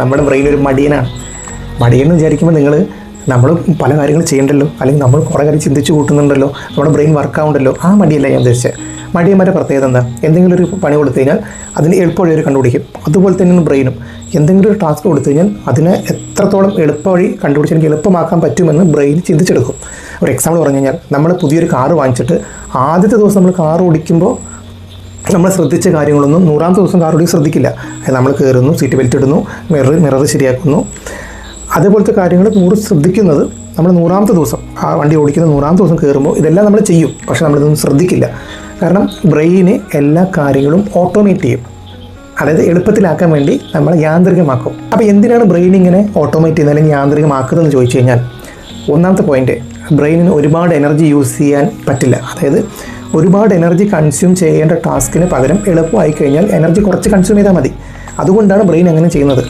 നമ്മുടെ ബ്രെയിൻ ഒരു മടിയനാണ്. മടിയെന്ന് വിചാരിക്കുമ്പോൾ നമ്മൾ പല കാര്യങ്ങൾ ചെയ്യണ്ടല്ലോ, അല്ലെങ്കിൽ നമ്മൾ കുറേ കാര്യം ചിന്തിച്ച് കൂട്ടുന്നുണ്ടല്ലോ, നമ്മുടെ ബ്രെയിൻ വർക്കാവുണ്ടല്ലോ. ആ മടിയല്ല ഞാൻ ഉദ്ദേശിച്ചത്. മടിയന്മാരുടെ പ്രത്യേകത എന്താ? എന്തെങ്കിലും ഒരു പണി കൊടുത്തു കഴിഞ്ഞാൽ അതിന് എളുപ്പവഴി അവർ കണ്ടുപിടിക്കും. അതുപോലെ തന്നെയാണ് ബ്രെയിനും. എന്തെങ്കിലും ഒരു ടാസ്ക് കൊടുത്തു കഴിഞ്ഞാൽ അതിനെ എത്രത്തോളം എളുപ്പവഴി കണ്ടുപിടിച്ച് എനിക്ക് എളുപ്പമാക്കാൻ പറ്റുമെന്ന് ബ്രെയിൻ ചിന്തിച്ചെടുക്കും. ഒരു എക്സാമ്പിൾ പറഞ്ഞു കഴിഞ്ഞാൽ, നമ്മൾ പുതിയൊരു കാറ് വാങ്ങിച്ചിട്ട് ആദ്യത്തെ ദിവസം നമ്മൾ കാർ ഓടിക്കുമ്പോൾ നമ്മൾ ശ്രദ്ധിച്ച കാര്യങ്ങളൊന്നും 100ാമത്തെ ദിവസം കാർ ഓടിക്കാൻ ശ്രദ്ധിക്കില്ല. നമ്മൾ കയറുന്നു, സീറ്റ് ബെൽറ്റ് ഇടുന്നു, മിറർ ശരിയാക്കുന്നു. അതേപോലത്തെ കാര്യങ്ങൾ 100 ശ്രദ്ധിക്കുന്നത് നമ്മൾ 100ാമത്തെ ദിവസം ആ വണ്ടി ഓടിക്കുന്ന 100ാമത്തെ ദിവസം കയറുമ്പോൾ ഇതെല്ലാം നമ്മൾ ചെയ്യും. പക്ഷേ നമ്മളിതൊന്നും ശ്രദ്ധിക്കില്ല. കാരണം ബ്രെയിന് എല്ലാ കാര്യങ്ങളും ഓട്ടോമേറ്റ് ചെയ്യും. അതായത് എളുപ്പത്തിലാക്കാൻ വേണ്ടി നമ്മൾ യാന്ത്രികമാക്കും. അപ്പോൾ എന്തിനാണ് ബ്രെയിൻ ഇങ്ങനെ ഓട്ടോമേറ്റ് ചെയ്യുന്നത് അല്ലെങ്കിൽ യാന്ത്രികമാക്കുന്നതെന്ന് ചോദിച്ചു കഴിഞ്ഞാൽ, ഒന്നാമത്തെ പോയിന്റ്, ബ്രെയിനിന് ഒരുപാട് എനർജി യൂസ് ചെയ്യാൻ പറ്റില്ല. അതായത് ഒരുപാട് എനർജി കൺസ്യൂം ചെയ്യേണ്ട ടാസ്കിന് പകരം എളുപ്പമായി കഴിഞ്ഞാൽ എനർജി കുറച്ച് കൺസ്യൂം ചെയ്താൽ മതി. അതുകൊണ്ടാണ് ബ്രെയിൻ അങ്ങനെ ചെയ്യുന്നത്.